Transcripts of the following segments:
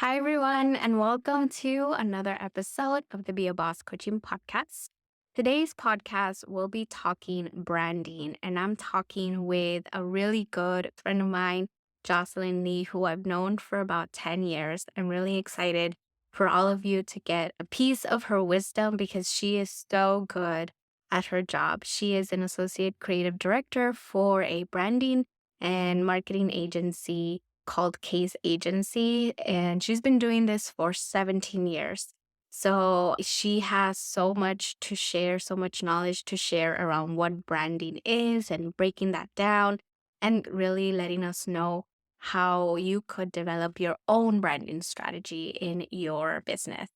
Hi, everyone, and welcome to another episode of the Be a Boss Coaching Podcast. Today's podcast will be talking branding, and I'm talking with a really good friend of mine, Jocelyn Lee, who I've known for about 10 years. I'm really excited for all of you to get a piece of her wisdom because she is so good at her job. She is an associate creative director for a branding and marketing agency called Case Agency, and she's been doing this for 17 years. So she has so much to share, so much knowledge to share around what branding is and breaking that down and really letting us know how you could develop your own branding strategy in your business.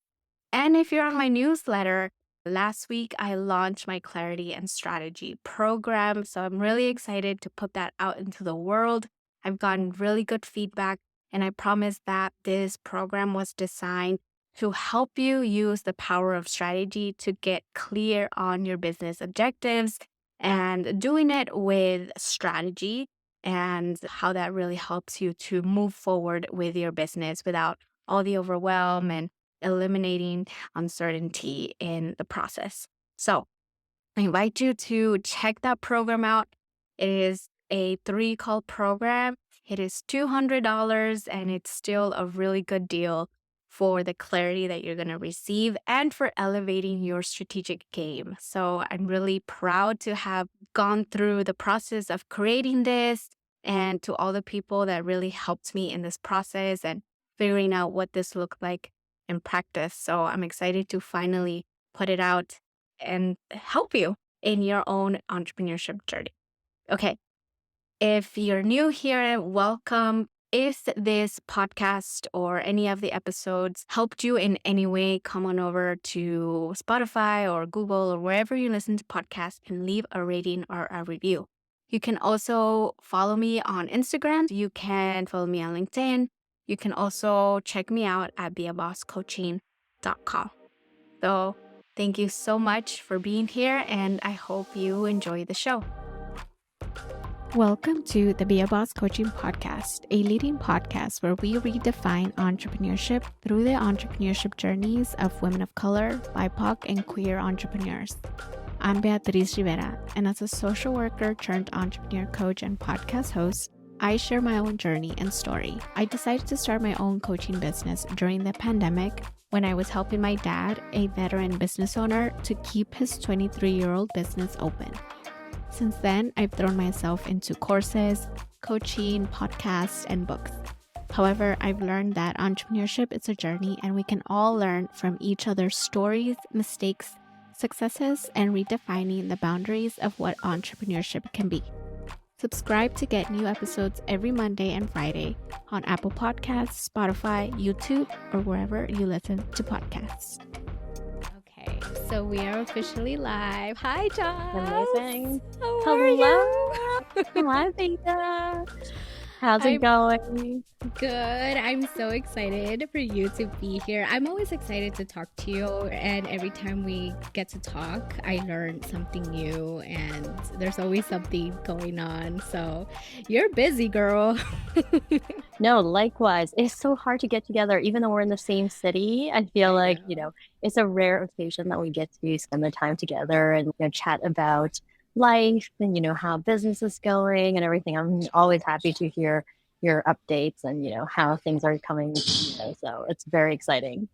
And if you're on my newsletter, last week I launched my Clarity and Strategy program. So I'm really excited to put that out into the world. I've gotten really good feedback, and I promise that this program was designed to help you use the power of strategy to get clear on your business objectives and doing it with strategy and how that really helps you to move forward with your business without all the overwhelm and eliminating uncertainty in the process. So I invite you to check that program out. It is a 3-call program. It is $200, and it's still a really good deal for the clarity that you're going to receive and for elevating your strategic game. So I'm really proud to have gone through the process of creating this, and to all the people that really helped me in this process and figuring out what this looked like in practice. So I'm excited to finally put it out and help you in your own entrepreneurship journey. Okay, if you're new here, welcome. If this podcast or any of the episodes helped you in any way, come on over to Spotify or Google or wherever you listen to podcasts and leave a rating or a review. You can also follow me on Instagram. You can follow me on LinkedIn. You can also check me out at beabosscoaching.com. So thank you so much for being here, and I hope you enjoy the show. Welcome to the Be a Boss Coaching Podcast, a leading podcast where we redefine entrepreneurship through the entrepreneurship journeys of women of color, BIPOC, and queer entrepreneurs. I'm Beatriz Rivera, and as a social worker turned entrepreneur coach and podcast host, I share my own journey and story. I decided to start my own coaching business during the pandemic when I was helping my dad, a veteran business owner, to keep his 23-year-old business open. Since then, I've thrown myself into courses, coaching, podcasts, and books. However, I've learned that entrepreneurship is a journey, and we can all learn from each other's stories, mistakes, successes, and redefining the boundaries of what entrepreneurship can be. Subscribe to get new episodes every Monday and Friday on Apple Podcasts, Spotify, YouTube, or wherever you listen to podcasts. Okay, so we are officially live. Hi, Joce. Amazing. How are you? Hi, Vita. How's it going? Good. I'm so excited for you to be here. I'm always excited to talk to you, and every time we get to talk, I learn something new, and there's always something going on. So you're busy, girl. No, likewise. It's so hard to get together, even though we're in the same city. I feel like, it's a rare occasion that we get to spend the time together and chat about life and, how business is going and everything. I'm always happy to hear your updates and, how things are coming. So it's very exciting.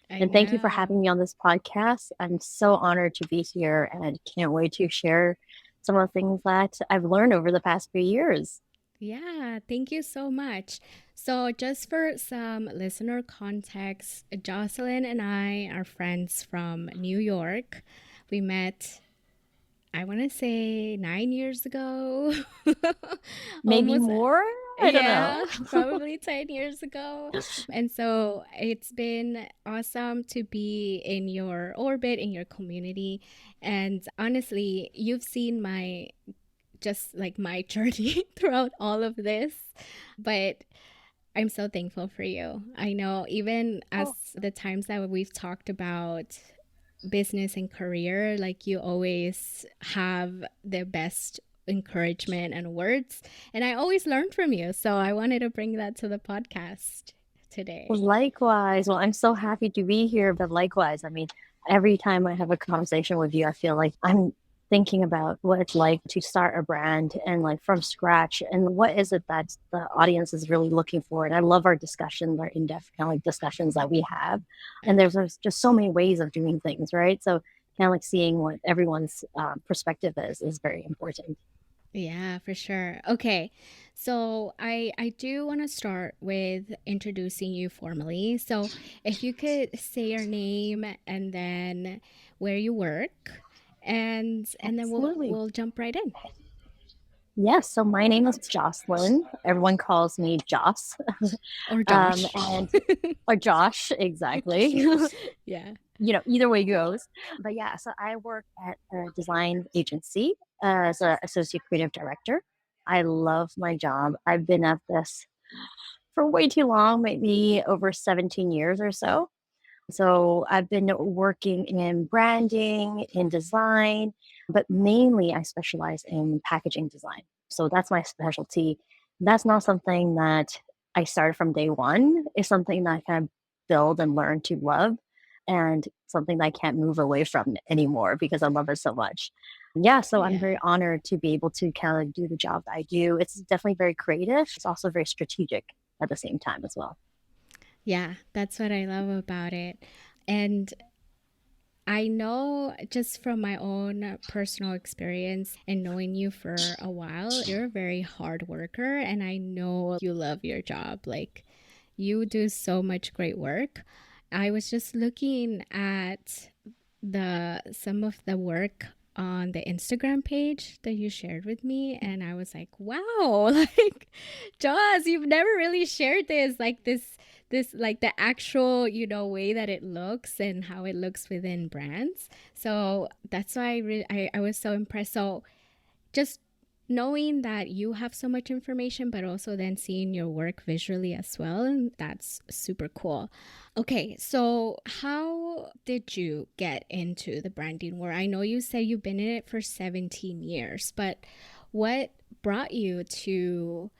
And thank you for having me on this podcast. I'm so honored to be here and can't wait to share some of the things that I've learned over the past few years. Yeah, thank you so much. So just for some listener context, Jocelyn and I are friends from New York. We met, I want to say 9 years ago. Maybe more? I don't know. Probably 10 years ago. And so it's been awesome to be in your orbit, in your community. And honestly, you've seen my journey throughout all of this. But I'm so thankful for you. I know even as the times that we've talked about business and career, like you always have the best encouragement and words. And I always learn from you. So I wanted to bring that to the podcast. today. Likewise. Well, I'm so happy to be here, but likewise, I mean, every time I have a conversation with you, I feel like I'm thinking about what it's like to start a brand and like from scratch and what is it that the audience is really looking for. And I love our discussions, our in-depth kind of like discussions that we have. And there's just so many ways of doing things, right? So kind of like seeing what everyone's perspective is very important. Yeah, for sure. Okay. So I do want to start with introducing you formally. So if you could say your name and then where you work and then we'll Absolutely. we'll jump right in. Yes. So my name is Jocelyn. Everyone calls me Joce. Or Josh. And or Josh, exactly. Yeah. Either way goes. But yeah, so I work at a design agency as an associate creative director. I love my job. I've been at this for way too long, maybe over 17 years or so. So I've been working in branding, in design, but mainly I specialize in packaging design. So that's my specialty. That's not something that I started from day one. It's something that I kind of build and learn to love and something that I can't move away from anymore because I love it so much. Yeah, so I'm Yeah. very honored to be able to kind of do the job that I do. It's definitely very creative. It's also very strategic at the same time as well. Yeah, that's what I love about it. And I know just from my own personal experience and knowing you for a while, you're a very hard worker and I know you love your job. Like you do so much great work. I was just looking at the some of the work on the Instagram page that you shared with me and I was like, "Wow, like Joss, you've never really shared this like the actual, way that it looks and how it looks within brands." So that's why I was so impressed. So just knowing that you have so much information, but also then seeing your work visually as well, and that's super cool. Okay, so how did you get into the branding world? I know you said you've been in it for 17 years, but what brought you to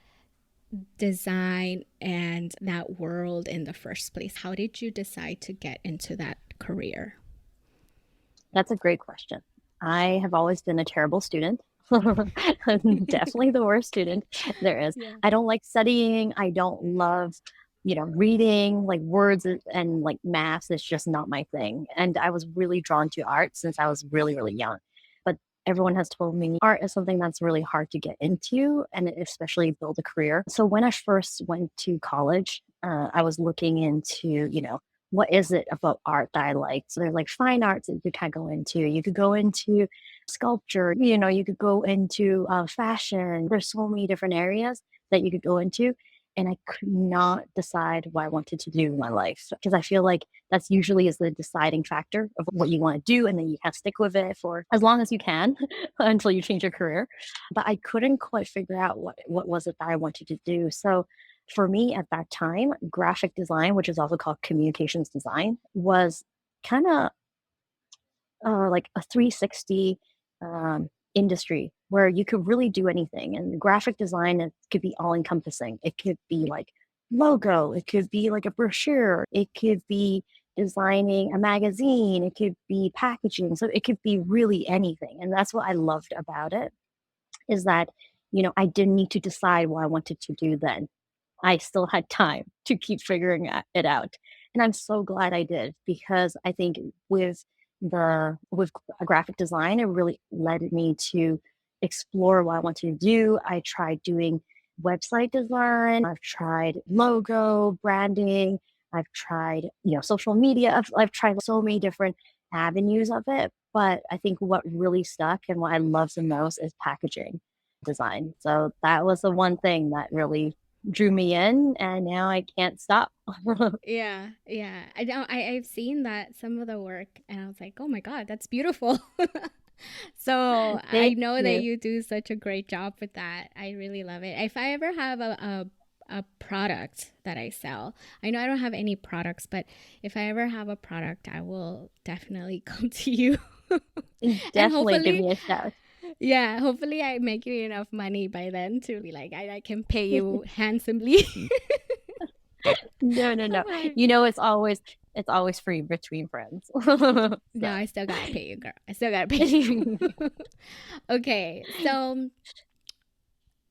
design and that world in the first place? How did you decide to get into that career? That's a great question. I have always been a terrible student. Definitely the worst student there is. Yeah. I don't like studying. I don't love, reading like words and like maths. It's just not my thing. And I was really drawn to art since I was really, really young. But everyone has told me art is something that's really hard to get into and especially build a career. So when I first went to college, I was looking into, what is it about art that I like? So there's like fine arts that you can go into. You could go into sculpture, you could go into fashion. There's so many different areas that you could go into. And I could not decide what I wanted to do in my life because I feel like that's usually is the deciding factor of what you want to do. And then you can stick with it for as long as you can until you change your career. But I couldn't quite figure out what was it that I wanted to do. So for me at that time, graphic design, which is also called communications design, was kind of like a 360 industry where you could really do anything. And graphic design, it could be all encompassing. It could be like logo, it could be like a brochure, it could be designing a magazine, it could be packaging. So it could be really anything. And that's what I loved about it is that, I didn't need to decide what I wanted to do then. I still had time to keep figuring it out. And I'm so glad I did because I think with graphic design, it really led me to explore what I wanted to do. I tried doing website design, I've tried logo, branding, I've tried, social media. I've tried so many different avenues of it. But I think what really stuck and what I love the most is packaging design. So that was the one thing that really drew me in and now I can't stop. Yeah, yeah. I know I've seen that some of the work and I was like, "Oh my God, that's beautiful." So I Thank know that you. you do such a great job with that. I really love it. If I ever have a product that I sell, I know I don't have any products, but if I ever have a product, I will definitely come to you. And Definitely give hopefully, me a shout. yeah, hopefully I make you enough money by then to be like, I can pay you handsomely. No. It's always free between friends. No, So. I still gotta pay you, girl. I still gotta pay you. Okay, so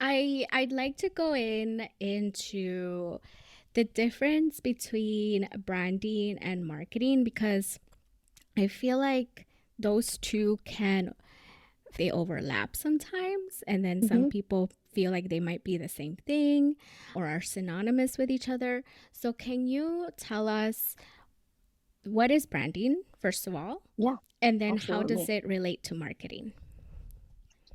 I'd like to go into the difference between branding and marketing because I feel like those two can they overlap sometimes, and then some Mhm. people feel like they might be the same thing or are synonymous with each other. So can you tell us what is branding first of all, Yeah, and then how does absolutely. it relate to marketing?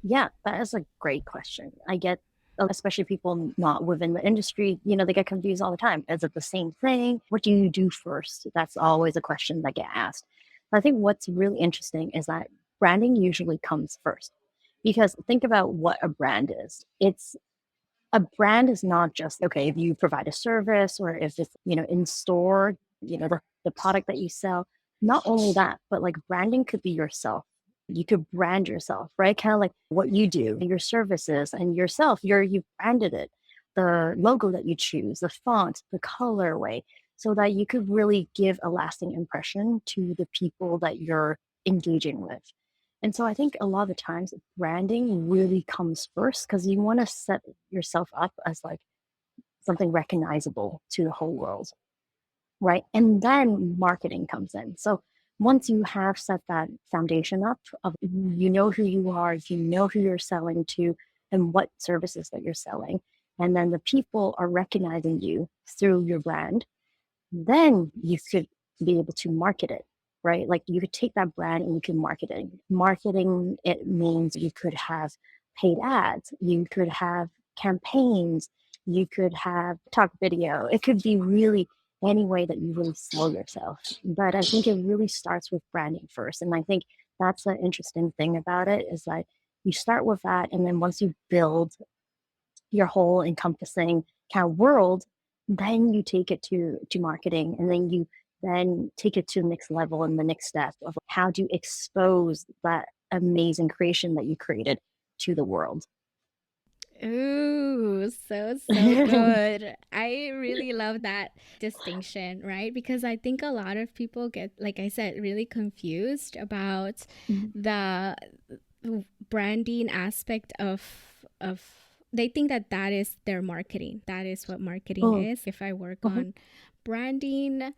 Yeah, that is a great question. I get, especially people not within the industry, they get confused all the time. Is it the same thing? What do you do first? That's always a question that get asked. I think what's really interesting is that branding usually comes first. Because think about what a brand is. It's a brand is not just, okay, if you provide a service or if it's, in store, the product that you sell. Not only that, but like branding could be yourself. You could brand yourself, right? Kind of like what you do, your services and yourself. You've branded it, the logo that you choose, the font, the colorway, so that you could really give a lasting impression to the people that you're engaging with. And so I think a lot of the times branding really comes first because you want to set yourself up as like something recognizable to the whole world, right? And then marketing comes in. So once you have set that foundation up of who you are, you know who you're selling to and what services that you're selling, and then the people are recognizing you through your brand, then you could be able to market it, right? Like you could take that brand and you can market it. Marketing, it means you could have paid ads, you could have campaigns, you could have talk video. It could be really any way that you really sell yourself. But I think it really starts with branding first. And I think that's the interesting thing about it is that you start with that. And then once you build your whole encompassing kind of world, then you take it to marketing, and then you then take it to the next level and the next step of how to expose that amazing creation that you created to the world. Ooh, so good. I really love that distinction, right? Because I think a lot of people get, like I said, really confused about the branding aspect of they think that that is their marketing. That is what marketing Mm, is. If I work mhm. on branding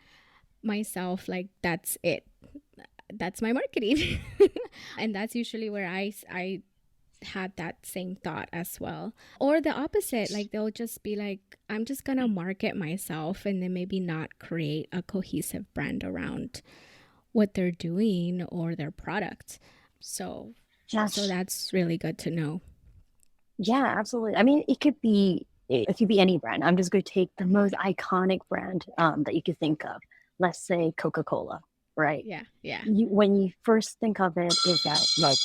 myself, like that's it. That's my marketing. And that's usually where I had that same thought as well. Or the opposite, like they'll just be like, I'm just gonna market myself and then maybe not create a cohesive brand around what they're doing or their product. So so Yes. that's really good to know. Yeah, absolutely. I mean, it could be any brand. I'm just going to take the most iconic brand that you could think of. Let's say Coca-Cola, right? Yeah, yeah, When you first think of it, is that like,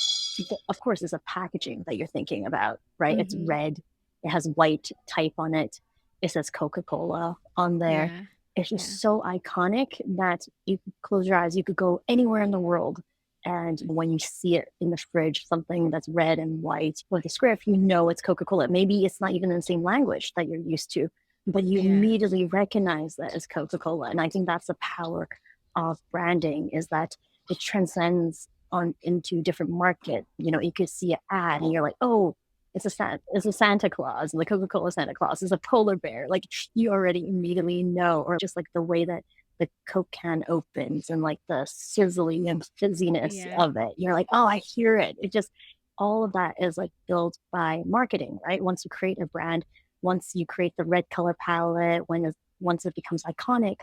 of course, it's a packaging that you're thinking about, right? It's mm-hmm. red, it has white type on it, it says Coca-Cola on there. Yeah, It's yeah, just so iconic that you could close your eyes, you could go anywhere in the world. And when you see it in the fridge, something that's red and white with the script, you know it's Coca-Cola. Maybe it's not even in the same language that you're used to, but you yeah, immediately recognize that as Coca-Cola. And I think that's the power of branding, is that it transcends on into different market. You could see an ad and you're like, oh, it's a Santa Claus, the Coca-Cola Santa Claus is a polar bear. Like you already immediately know, or just like the way that the Coke can opens and like the sizzling and fizziness yeah, of it. You're like, oh, I hear it. It just all of that is like built by marketing, right? Once you create a brand, once you create the red color palette, once it becomes iconic,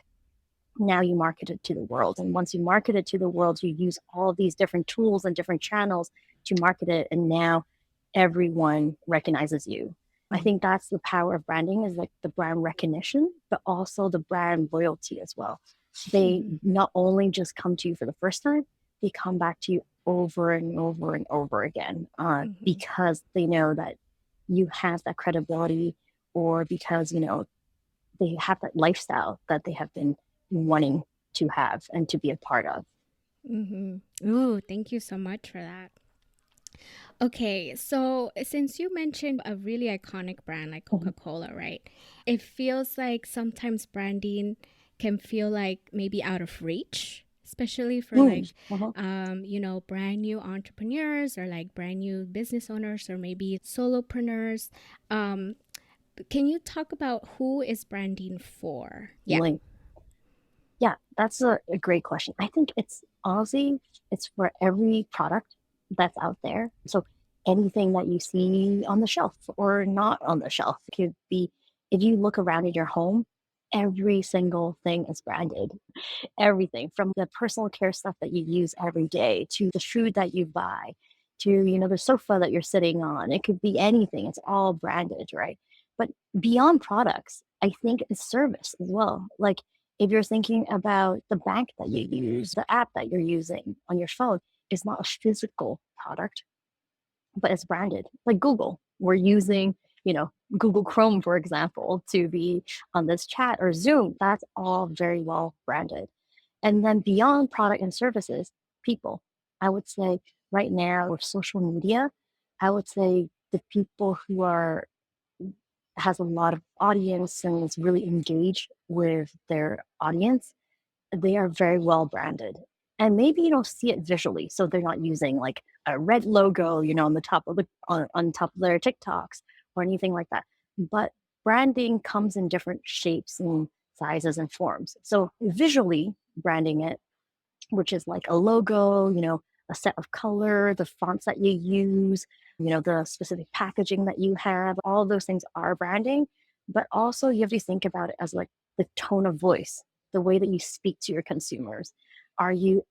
now you market it to the world. And once you market it to the world, you use all these different tools and different channels to market it. And now everyone recognizes you. I think that's the power of branding, is like the brand recognition, but also the brand loyalty as well. They mm-hmm. not only just come to you for the first time, they come back to you over and over and over again, Mm-hmm. because they know that you have that credibility, or because, they have that lifestyle that they have been wanting to have and to be a part of. Mm-hmm. Ooh, thank you so much for that. Okay, so since you mentioned a really iconic brand like Mhm. Coca-Cola, right? It feels like sometimes branding can feel like maybe out of reach, especially for Mm, like, mhm. brand new entrepreneurs or like brand new business owners or maybe solopreneurs. Um, can you talk about who is branding for? Yeah. Link. Yeah, that's a great question. I think it's honestly, it's for every product that's out there. So anything that you see on the shelf or not on the shelf could be, if you look around in your home, every single thing is branded. Everything from the personal care stuff that you use every day to the food that you buy to, the sofa that you're sitting on. It could be anything. It's all branded, right? But beyond products, I think it's service as well. Like if you're thinking about the bank that you use, the app that you're using on your phone is not a physical product, but it's branded. Like Google, we're using, Google Chrome, for example, to be on this chat or Zoom. That's all very well branded. And then beyond product and services, people. I would say right now with social media, I would say the people who are has a lot of audience and is really engaged with their audience, they are very well branded. And maybe you don't see it visually. So they're not using like a red logo, on the top of on top of their TikToks or anything like that. But branding comes in different shapes and sizes and forms. So visually branding it, which is like a logo, a set of color, the fonts that you use, the specific packaging that you have, all of those things are branding. But also you have to think about it as like the tone of voice, the way that you speak to your consumers. Are you,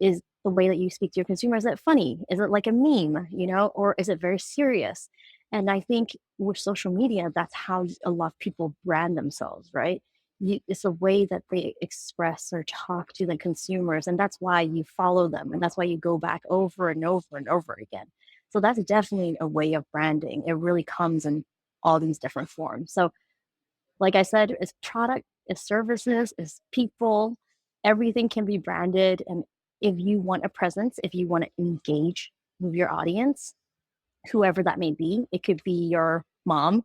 is the way that you speak to your consumers, is it funny? Is it like a meme, or is it very serious? And I think with social media, that's how a lot of people brand themselves, right? It's a way that they express or talk to the consumers, and that's why you follow them, and that's why you go back over and over and over again. So that's definitely a way of branding. It really comes in all these different forms. So like I said, it's product, it's services, it's people, everything can be branded. And if you want a presence, if you want to engage with your audience, whoever that may be, it could be your mom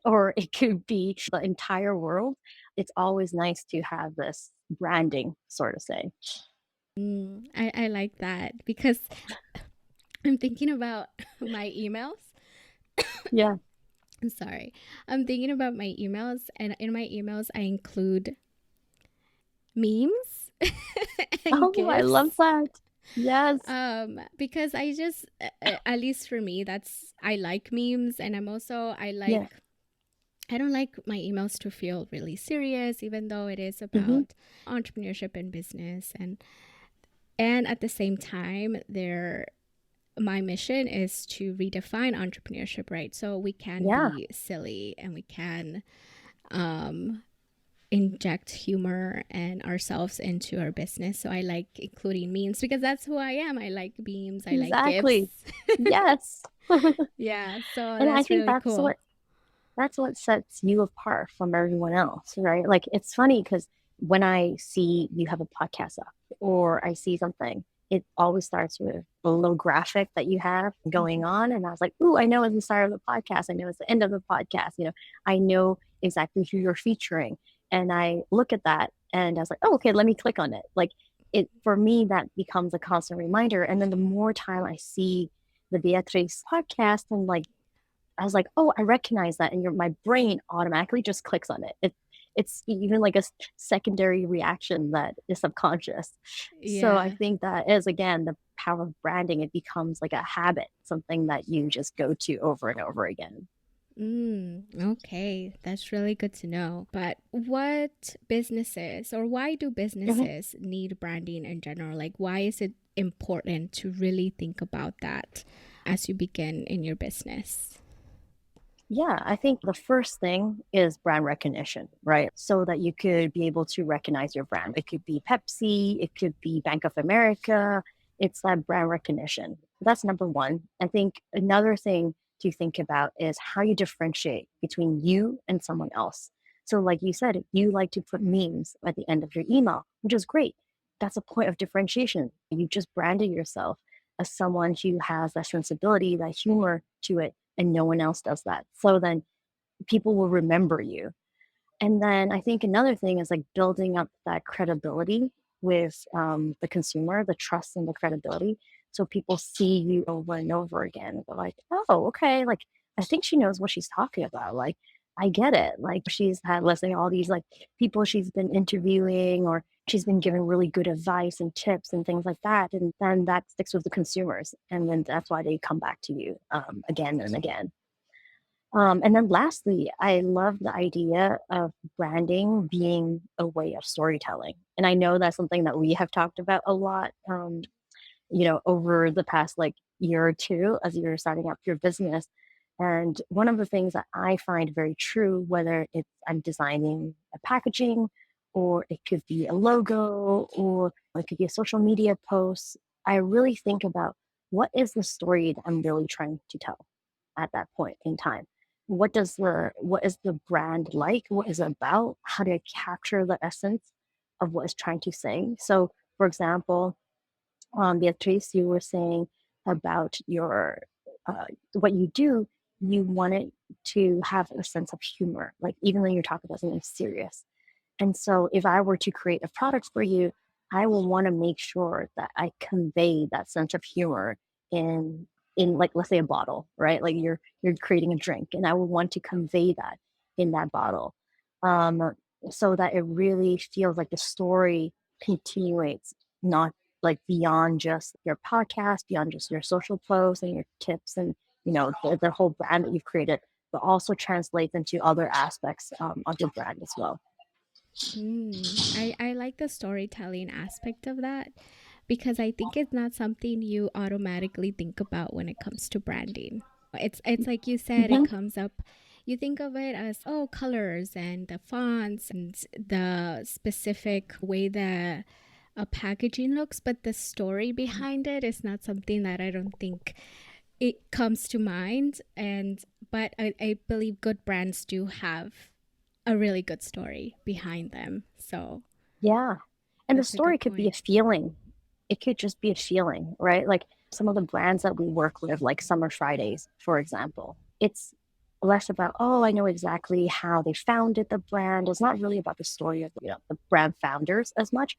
or it could be the entire world. It's always nice to have this branding, sort of say. I like that because I'm thinking about my emails. Yeah. I'm sorry. I'm thinking about my emails, and in my emails, I include memes and Oh, I love gifs. that. Yes. Because I just, at least for me, I like memes, and Yeah. I don't like my emails to feel really serious, even though it is Hmm. about entrepreneurship and business, and at the same time, my mission is to redefine entrepreneurship, right? So we can Yeah. be silly and we can um, inject humor and ourselves into our business. So I like including memes because that's who I am. I like memes, I like gifs. Exactly. Yes. Yeah, so And I that's think really that's cool. what sets you apart from everyone else, right? Like it's funny because when I see you have a podcast up or I see something, it always starts with a little graphic that you have going Mhm. on. And I was like, ooh, I know it's the start of the podcast. I know it's the end of the podcast. I know exactly who you're featuring. And I look at that and I was like, oh, okay, let me click on it. Like it, for me, that becomes a constant reminder. And then the more time I see the Beatrice podcast and like I was like, oh, I recognize that, and my brain automatically just clicks on it. It's even like a secondary reaction that is subconscious. So I Yeah. think that is again the power of branding. It becomes like a habit, something that you just go to over and over again. Okay, that's really good to know. But what businesses or why do Mhm. businesses need branding in general? Like, why is it important to really think about that as you begin in your business? Yeah, I think the first thing is brand recognition, right? So that you could be able to recognize your brand. It could be Pepsi, it could be Bank of America. It's that brand recognition. That's number one. I think another thing to think about is how you differentiate between you and someone else. So, like you said, you like to put memes at the end of your email, which is great. That's a point of differentiation. You just branded yourself. as someone who has that sensibility, that humor to it, and no one else does that. So then people will remember you. And then I think another thing is like building up that credibility with the consumer, the trust and the credibility. So people see you over and over again. They're like, oh, okay. Like, I think she knows what she's talking about. Like, I get it. Like, she's had listening to all these like people she's been interviewing, or she's been giving really good advice and tips and things like that. And then that sticks with the consumers. And then that's why they come back to you again and again. And then lastly, I love the idea of branding being a way of storytelling. And I know that's something that we have talked about a lot, over the past like year or two as you're starting up your business. And one of the things that I find very true, whether it's I'm designing a packaging, or it could be a logo, or it could be a social media post, I really think about what is the story that I'm really trying to tell at that point in time. What is the brand like? What is it about? How do I capture the essence of what it's trying to say? So, for example, Beatrice, you were saying about your what you do. You want it to have a sense of humor, like even though you're talking about something serious. And so if I were to create a product for you, I will want to make sure that I convey that sense of humor in like, let's say, a bottle, right? Like you're creating a drink, and I will want to convey that in that bottle. Um, so that it really feels like the story continuates, not like beyond just your podcast, beyond just your social posts and your tips and the whole brand that you've created, but also translates into other aspects of your brand as well. I like the storytelling aspect of that because I think it's not something you automatically think about when it comes to branding. It's like you said, it Mm-hmm. comes up. You think of it as, oh, colors and the fonts and the specific way that a packaging looks, but the story behind it is not something that I don't think it comes to mind. And but I believe good brands do have a really good story behind them. So Yeah. And the that's a story good could be a point. feeling. It could just be a feeling, right? Like some of the brands that we work with, like Summer Fridays, for example, it's less about, oh, I know exactly how they founded the brand. It's not really about the story of the brand founders as much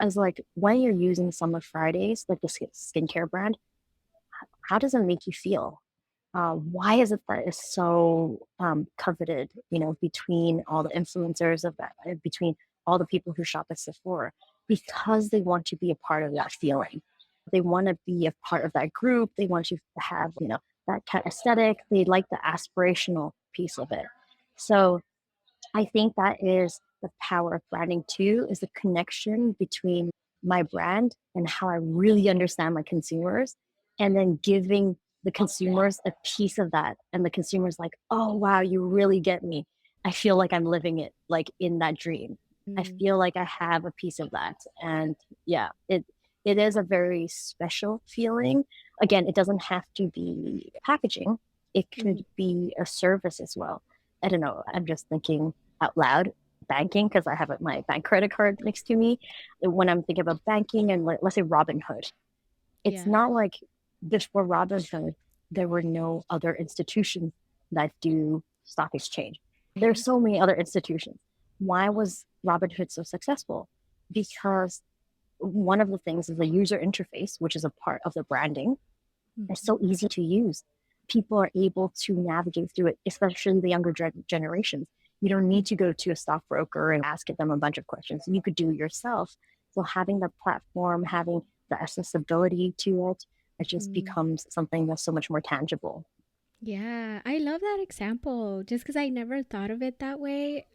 as like when you're using Summer Fridays, like the skincare brand, how does it make you feel? Why is it that it's so coveted, between all the influencers of that, between all the people who shop at Sephora? Because they want to be a part of that feeling. They want to be a part of that group. They want to have, that kind of aesthetic. They like the aspirational piece of it. So I think that is the power of branding too, is the connection between my brand and how I really understand my consumers, and then giving the consumers a piece of that. And the consumers like, oh wow, you really get me. I feel like I'm living it like in that dream. I Mm, feel like I have a piece of that. And yeah, it is a very special feeling. Again, it doesn't have to be packaging. It mhm. could be a service as well. I don't know. I'm just thinking out loud banking because I have my bank credit card next to me. When I'm thinking about banking and let's say Robinhood, it's Yeah. not like before Robinhood, there were no other institutions that do stock exchange. There's so many other institutions. Why was Robinhood so successful? Because one of the things is the user interface, which is a part of the branding. It's Mhm. so easy to use. People are able to navigate through it, especially the younger generations. You don't need to go to a stockbroker and ask them a bunch of questions. You could do it yourself. So having the platform, having the accessibility to it, it just Mhm. becomes something that's so much more tangible. Yeah, I love that example just because I never thought of it that way.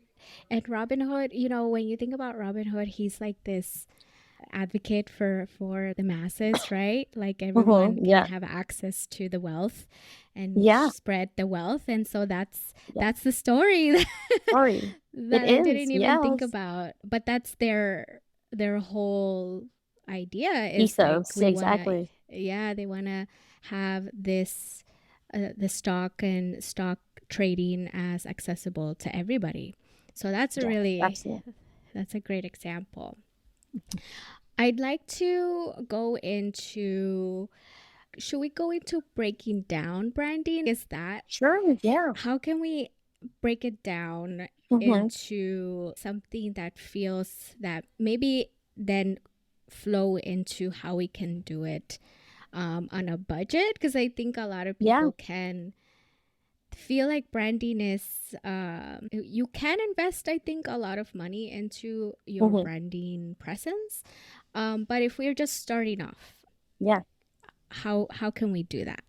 And Robin Hood, when you think about Robin Hood, he's like this advocate for the masses, right? Like everyone can Yeah. have access to the wealth and Yeah. spread the wealth. And so Yeah. that's the story Sorry. It that I is. didn't even think Yes. about. But that's their whole idea is like Ethos. we want to, Exactly. yeah, they want to have this the stock and stock trading as accessible to everybody. So Yeah. Absolutely. that's a great example. I'd like to go into Should we go into breaking down branding? Is that Sure, yeah. how can we break it down Mm-hmm. into something that feels that maybe then flow into how we can do it on a budget? Because I think a lot of Yeah. people can feel like branding is you can invest, I think, a lot of money into your Mm-hmm. branding presence, but if we're just starting off, Yeah. how can we do that?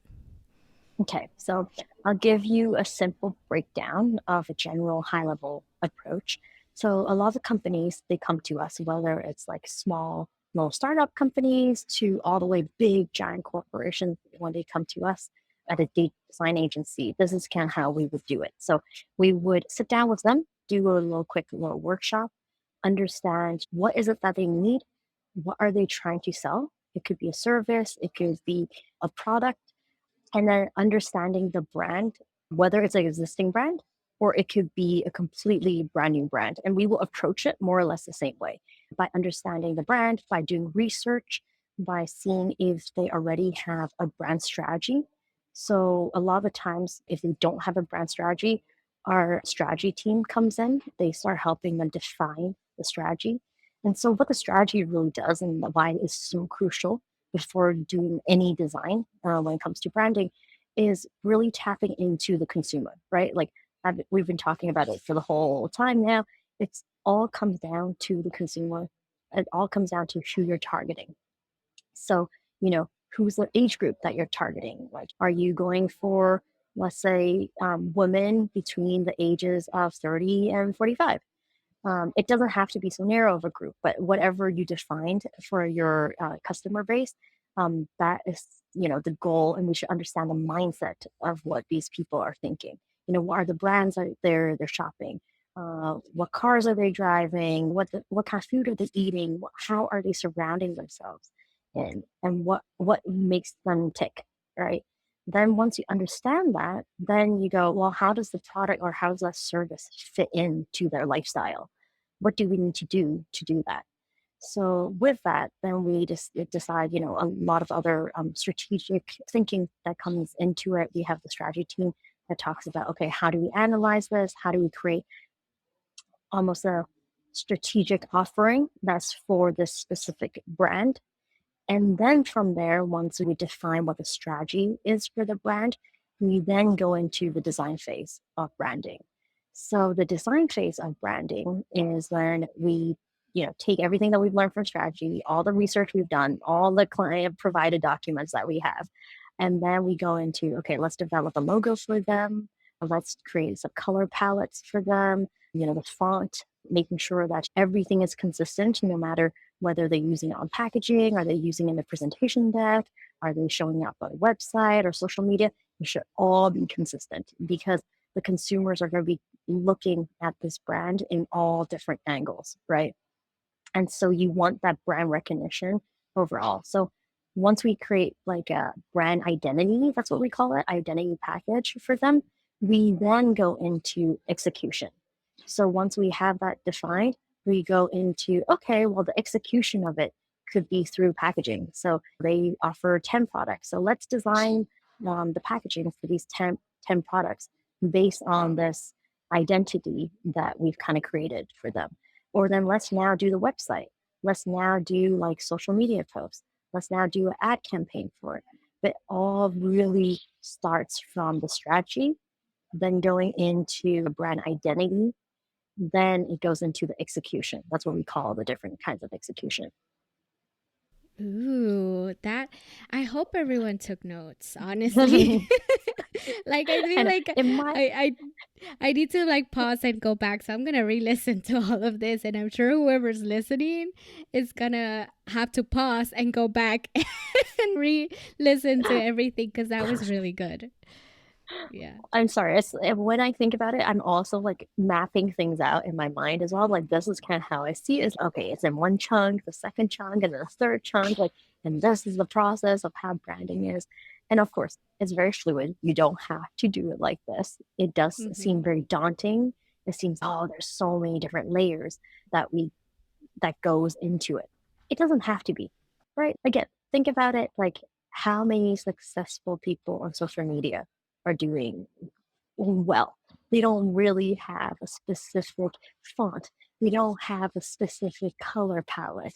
Okay, so I'll give you a simple breakdown of a general high level approach. So, a lot of companies, they come to us, whether it's like small, little startup companies to all the way big, giant corporations, when they come to us at a design agency, this is kind of how we would do it. So, we would sit down with them, do a little quick little workshop, understand what is it that they need, what are they trying to sell. It could be a service, it could be a product, and then understanding the brand, whether it's an existing brand or it could be a completely brand new brand. And we will approach it more or less the same way by understanding the brand, by doing research, by seeing if they already have a brand strategy. So, a lot of the times, if they don't have a brand strategy, our strategy team comes in, they start helping them define the strategy. And so, what the strategy really does and why it is so crucial before doing any design when it comes to branding is really tapping into the consumer, right? Like we've been talking about it for the whole time now. It's all comes down to the consumer. It all comes down to who you're targeting. So, who's the age group that you're targeting? Like, are you going for, let's say, women between the ages of 30 and 45? It doesn't have to be so narrow of a group, but whatever you defined for your customer base, that is, the goal, and we should understand the mindset of what these people are thinking. What are the brands that they're shopping? What cars are they driving? What kind of food are they eating? How are they surrounding themselves? And what makes them tick, right? Then once you understand that, then you go, well, how does the product or how does that service fit into their lifestyle? What do we need to do that? So with that, then we just decide, a lot of other strategic thinking that comes into it. We have the strategy team that talks about, okay, how do we analyze this? How do we create almost a strategic offering that's for this specific brand? And then from there, once we define what the strategy is for the brand, we then go into the design phase of branding. So the design phase of branding is when we, take everything that we've learned from strategy, all the research we've done, all the client provided documents that we have, and then we go into, okay, let's develop a logo for them. Let's create some color palettes for them, the font, making sure that everything is consistent no matter whether they're using it on packaging, are they using it in the presentation deck, are they showing up on a website or social media. It should all be consistent because the consumers are going to be looking at this brand in all different angles, right? And so you want that brand recognition overall. So once we create like a brand identity, that's what we call it, identity package for them, we then go into execution. So once we have that defined, we go into, okay, well, the execution of it could be through packaging. So they offer 10 products. So let's design the packaging for these 10 products based on this identity that we've kind of created for them. Or then let's now do the website. Let's now do like social media posts. Let's now do an ad campaign for it. But all really starts from the strategy, then going into the brand identity, then it goes into the execution. That's what we call the different kinds of execution. Ooh, that I hope everyone took notes, honestly. Like I feel And like it might, I need to like pause and go back. So I'm gonna re-listen to all of this, and I'm sure whoever's listening is gonna have to pause and go back and re-listen to everything because that was really good. Yeah. I'm sorry. When I think about it, I'm also like mapping things out in my mind as well. Like this is kind of how I see it. Is okay, it's in one chunk, the second chunk, and the third chunk. Like, and this is the process of how branding is. And of course, it's very fluid. You don't have to do it like this. It does Mm-hmm. seem very daunting. It seems, oh, there's so many different layers that we that goes into it. It doesn't have to be, right? Again, think about it like how many successful people on social media are doing well. They don't really have a specific font. They don't have a specific color palette.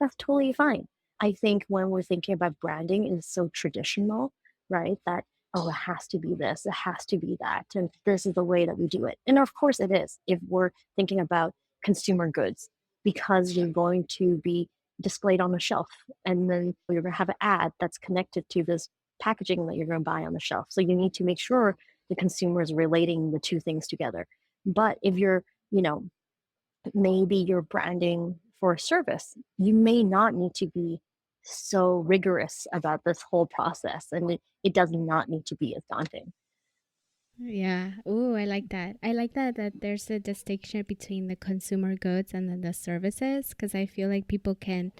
That's totally fine. I think when we're thinking about branding, it's so traditional, right? That, oh, it has to be this, it has to be that. And this is the way that we do it. And of course it is if we're thinking about consumer goods, because you're going to be displayed on the shelf. And then you're going to have an ad that's connected to this packaging that you're going to buy on the shelf. So you need to make sure the consumer is relating the two things together. But if you're, you know, maybe you're branding for a service, you may not need to be so rigorous about this whole process. And it does not need to be as daunting. Yeah. Oh, I like that. I like that there's a distinction between the consumer goods and then the services, because I feel like people can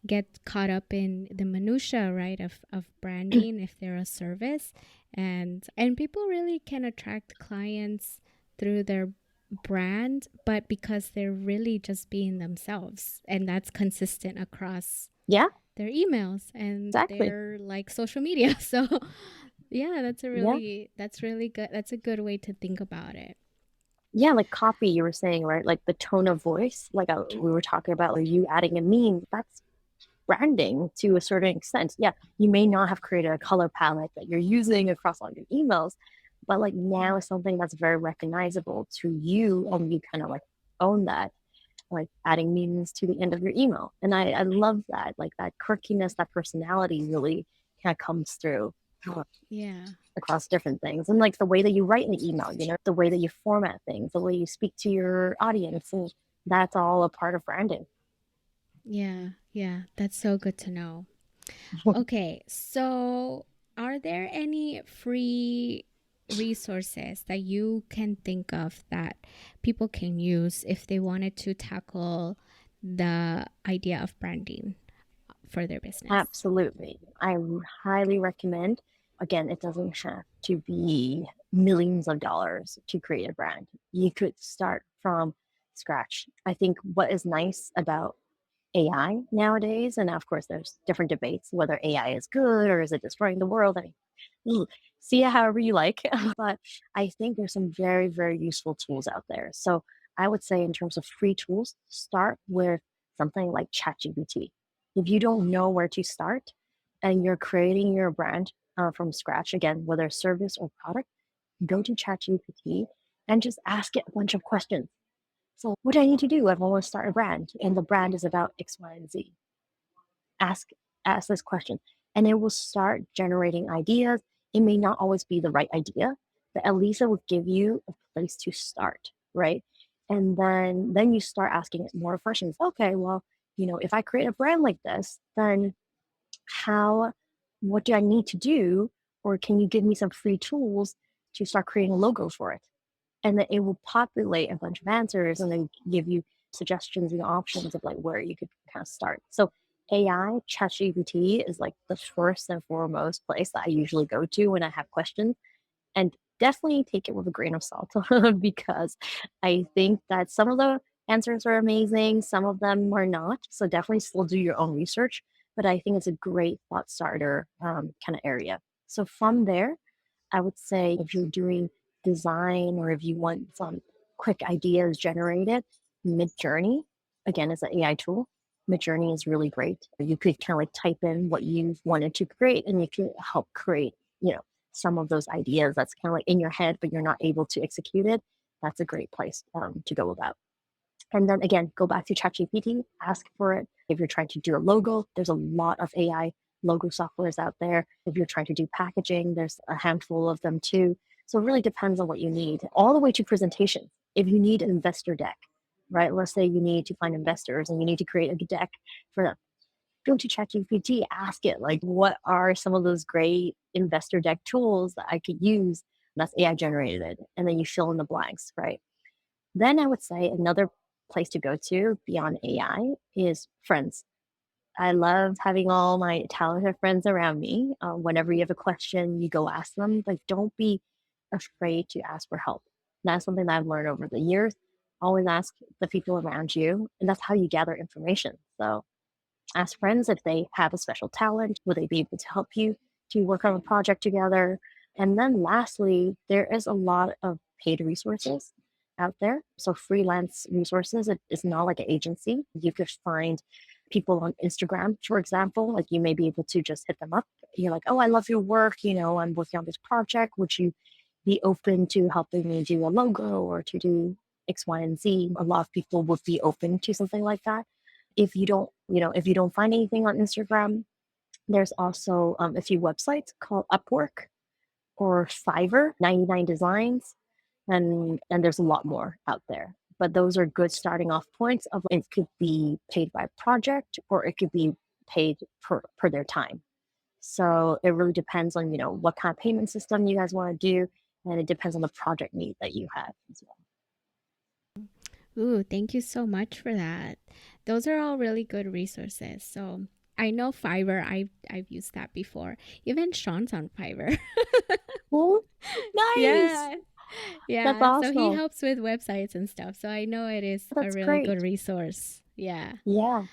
get caught up in the minutia, right, of branding if they're a service, and people really can attract clients through their brand, but because they're really just being themselves, and that's consistent across Yeah, their emails and exactly. their like social media. So yeah, Yeah. that's really good. That's a good way to think about it. Yeah, like copy, you were saying, right? Like the tone of voice, like we were talking about, like you adding a meme, that's branding to a certain extent. Yeah, you may not have created a color palette that you're using across all your emails, but like now it's something that's very recognizable to you, and you kind of like own that, like adding memes to the end of your email. And I love that, like that quirkiness, that personality really kind of comes through Yeah. across different things. And like the way that you write an email, the way that you format things, the way you speak to your audience, and that's all a part of branding. Yeah. Yeah. That's so good to know. Okay, so are there any free resources that you can think of that people can use if they wanted to tackle the idea of branding for their business? Absolutely. I highly recommend. Again, it doesn't have to be millions of dollars to create a brand. You could start from scratch. I think what is nice about AI nowadays, and of course, there's different debates whether AI is good or is it destroying the world. I mean, see it however you like. But I think there's some very, very useful tools out there. So I would say, in terms of free tools, start with something like ChatGPT. If you don't know where to start and you're creating your brand from scratch, again, whether service or product, go to ChatGPT and just ask it a bunch of questions. So, what do I need to do? I want to start a brand, and the brand is about X, Y, and Z. Ask ask this question, and it will start generating ideas. It may not always be the right idea, but at least it will give you a place to start, right? And then you start asking it more questions. Okay, well, if I create a brand like this, then how what do I need to do? Or can you give me some free tools to start creating a logo for it? And then it will populate a bunch of answers and then give you suggestions and options of like where you could kind of start. So AI, ChatGPT is like the first and foremost place that I usually go to when I have questions. And definitely take it with a grain of salt because I think that some of the answers are amazing, some of them are not. So definitely still do your own research. But I think it's a great thought starter kind of area. So from there, I would say if you're doing design or if you want some quick ideas generated, Midjourney, again, is an AI tool. Midjourney is really great. You could kind of like type in what you wanted to create and you can help create, some of those ideas that's kind of like in your head, but you're not able to execute it. That's a great place to go about. And then again, go back to ChatGPT, ask for it. If you're trying to do a logo, there's a lot of AI logo softwares out there. If you're trying to do packaging, there's a handful of them too. So it really depends on what you need, all the way to presentation. If you need an investor deck, right? Let's say you need to find investors and you need to create a deck for them. Go to ChatGPT, ask it, like, what are some of those great investor deck tools that I could use that's AI generated? And then you fill in the blanks, right? Then I would say another place to go to beyond AI is friends. I love having all my talented friends around me. Whenever you have a question, you go ask them. Like, don't be afraid to ask for help. That's something that I've learned over the years. Always ask the people around you, and that's how you gather information. So, ask friends if they have a special talent. Will they be able to help you to work on a project together? And then lastly, there is a lot of paid resources out there. So freelance resources, it is not like an agency. You could find people on Instagram, for example, like you may be able to just hit them up. You're like, oh, I love your work. I'm working on this project. Would you be open to helping me do a logo or to do X, Y, and Z? A lot of people would be open to something like that. If you don't find anything on Instagram, there's also a few websites called Upwork or Fiverr, 99 Designs, and there's a lot more out there. But those are good starting off points of it could be paid by project or it could be paid per their time. So it really depends on, what kind of payment system you guys want to do. And it depends on the project need that you have as well. Ooh, thank you so much for that. Those are all really good resources. So I know Fiverr. I've used that before. Even Sean's on Fiverr. Cool. Nice. Yeah. That's Yeah. So he awesome. helps with websites and stuff. So I know it is a That's really good great. resource. Yeah. Yeah.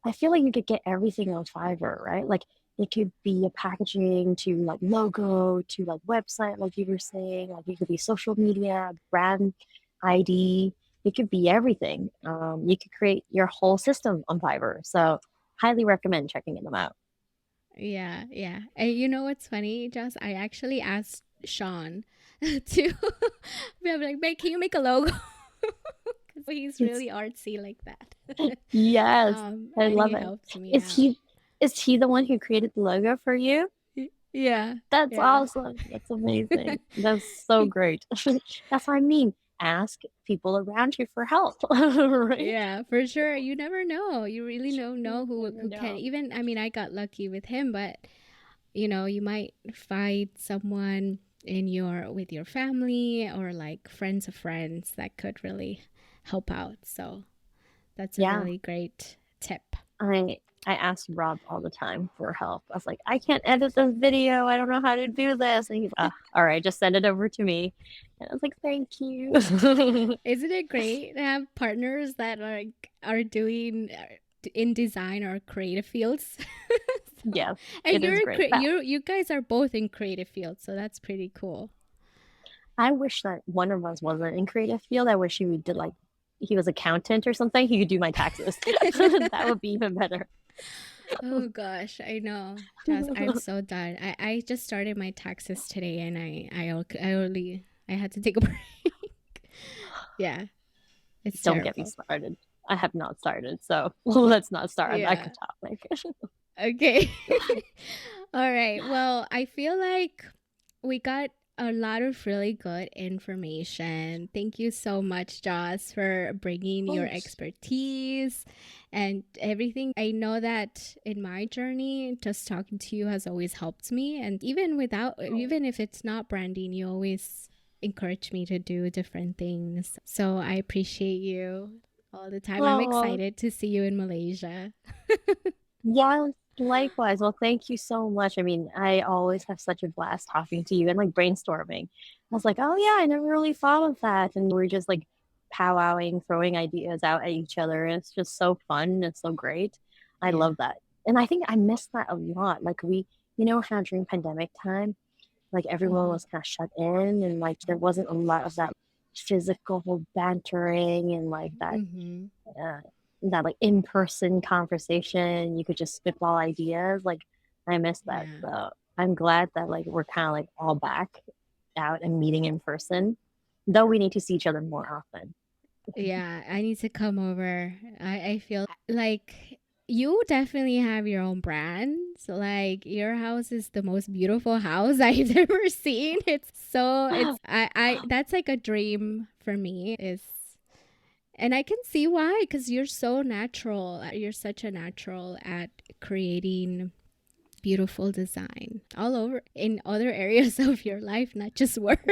I feel like you could get everything on Fiverr, right? Like it could be a packaging to like logo to like website, like you were saying, like it could be social media, brand ID. It could be everything. You could create your whole system on Fiverr. So highly recommend checking them out. Yeah. Yeah. And you know what's funny, Joss? I actually asked Sean to be like, can you make a logo? Because he's It's really artsy like that. yes, I And love he it. helped me Is out. he the one who created the logo for you? Yeah. That's Yeah. awesome. That's amazing. That's so great. That's what I mean. Ask people around you for help, right? Yeah, for sure. You never know. You really don't You know never who can. know. Even I mean, I got lucky with him, but you might find someone in your with your family or like friends of friends that could really help out. So that's a Yeah, really great tip. I ask Rob all the time for help. I was like, I can't edit this video. I don't know how to do this. And he's, all right, just send it over to me. And I was like, thank you. Isn't it great to have partners that are doing in design or creative fields? So, Yes, and it is great. But you guys are both in creative fields, so that's pretty cool. I wish that one of us wasn't in creative field. I wish he did like he was accountant or something. He could do my taxes. That would be even better. Oh gosh, I know. Just I'm so done. I just started my taxes today, and I had to take a break. Yeah, it's Don't get me terrible. started. I have not started, so let's not start on that Yeah. topic. Okay. All right. Well, I feel like we got a lot of really good information. Thank you so much, Joss, for bringing Of your course. expertise and everything. I know that in my journey, just talking to you has always helped me. And even if it's not branding, you always encourage me to do different things. So I appreciate you all the time. I'm Oh, excited to see you in Malaysia. yeah, likewise. Well, thank you so much. I mean, I always have such a blast talking to you and like brainstorming. I was like, oh yeah, I never really thought of that. And we're just like powwowing, throwing ideas out at each other. And it's just so fun. It's so great. I Yeah. love that. And I think I miss that a lot. Like how during pandemic time, like everyone Mm-hmm. was kind of shut in and like there wasn't a lot of that physical bantering and like Mm-hmm. uh, that like in-person conversation. You could just spitball ideas. Like I miss that. Yeah. So I'm glad that like we're kind of like all back out and meeting in person, though we need to see each other more often. Yeah, I need to come over. I feel like you definitely have your own brand. So like your house is the most beautiful house I've ever seen. I that's like a dream for me is and I can see why because you're so natural. You're such a natural at creating beautiful design all over in other areas of your life, not just work.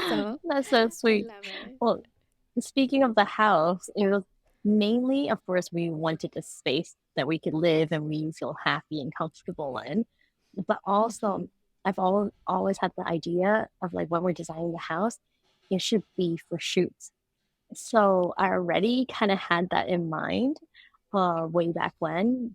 So That's so I sweet. love it. Well, speaking of the house, it was mainly, of course, we wanted a space that we could live and we feel happy and comfortable in. But Mm-hmm. also, I've always had the idea of like when we're designing the house, it should be for shoots. So I already kind of had that in mind. way back when.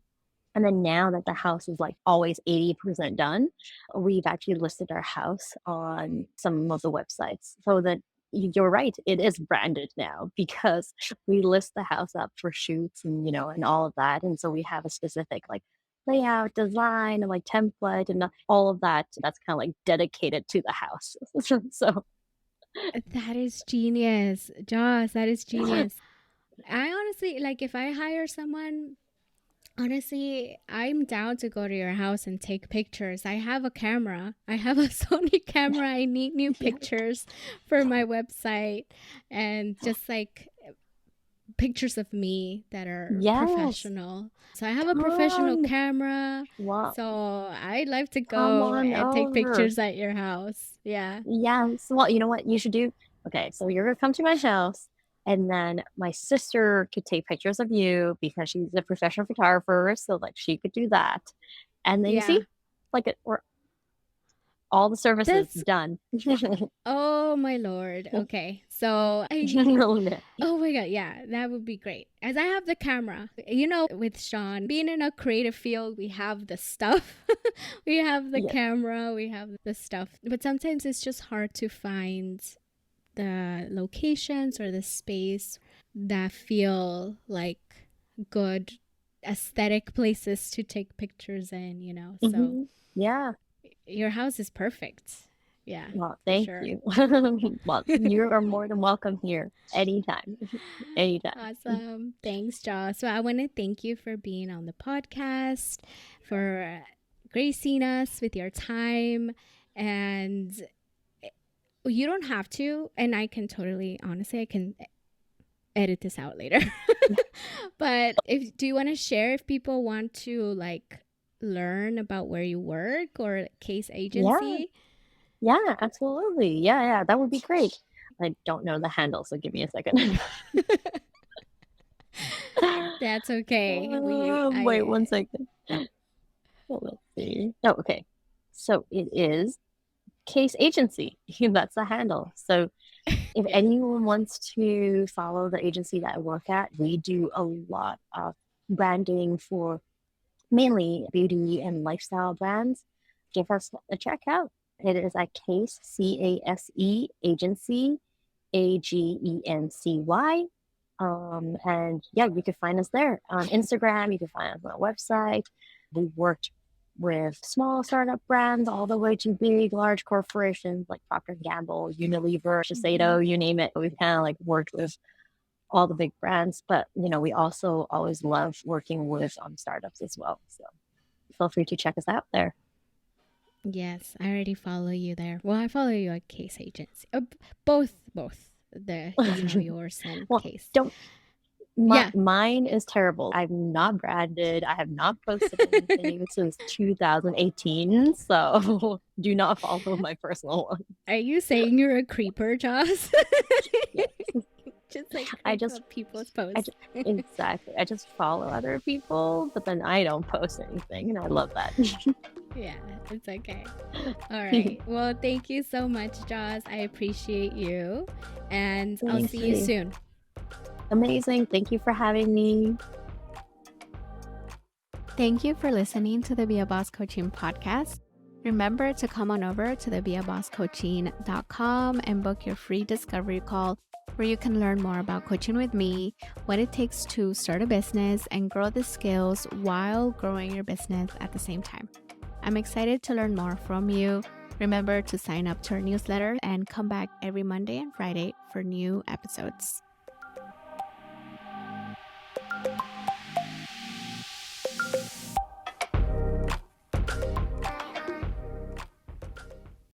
And then now that the house is like always 80% done, we've actually listed our house on some of the websites so that you're right, it is branded now because we list the house up for shoots and, and all of that. And so we have a specific like layout, design, and like template and all of that. That's kind of like dedicated to the house. So, That is genius, Joss. That is genius. I honestly, like, if I hire someone, honestly, I'm down to go to your house and take pictures. I have a camera. I have a Sony camera. I need new pictures for my website and just like pictures of me that are yes. professional. So I have a professional camera. Wow. So I'd like to Come go on and take over. pictures at your house. Yeah. Yes. Well, you know what you should do? Okay, so you're gonna come to my house, and then my sister could take pictures of you because she's a professional photographer, so like she could do that. And then you see, Yeah. like we're all the services That's done. oh my lord. Okay. So oh my god, yeah, that would be great. As I have the camera. With Sean, being in a creative field, we have the stuff. We have the Yeah. camera, we have the stuff. But sometimes it's just hard to find the locations or the space that feel like good aesthetic places to take pictures in. So Mhm. Yeah. your house is perfect. Yeah. Well, for thank sure. you. Well, you are more than welcome here anytime. Anytime. Awesome. Thanks, Joss. So I want to thank you for being on the podcast, for gracing us with your time. And you don't have to, and I can totally, honestly, I can edit this out later. But do you want to share if people want to like learn about where you work or case agency? Yeah, absolutely. Yeah, that would be great. I don't know the handle, so give me a second. That's okay. Wait 1 second. Well, let's see. Oh, okay. So it is Case Agency. That's the handle. So if Yeah. anyone wants to follow the agency that I work at, we do a lot of branding for mainly beauty and lifestyle brands. Give us a check out. It is at Case, CASE Agency, AGENCY. And yeah, you can find us there on Instagram. You can find us on our website. We've worked with small startup brands all the way to big, large corporations like Procter & Gamble, Unilever, Shiseido, you name it. We've kind of like worked with all the big brands, but we also always love working with startups as well. So feel free to check us out there. Yes, I already follow you there. Well, I follow you at Case Agency. Both the yours and well, Case. Mine is terrible. I'm not branded. I have not posted anything since 2018. So do not follow my personal one. Are you saying you're a creeper, Joss? Yes. Just like people's posts. Exactly. I just follow other people, but then I don't post anything, and I love that. Yeah, it's okay. All right. Well, thank you so much, Joss. I appreciate you, and I'll see you soon. Amazing. Thank you for having me. Thank you for listening to the Be a Boss Coaching Podcast. Remember to come on over to the beabosscoaching.com and book your free discovery call where you can learn more about coaching with me, what it takes to start a business and grow the skills while growing your business at the same time. I'm excited to learn more from you. Remember to sign up to our newsletter and come back every Monday and Friday for new episodes.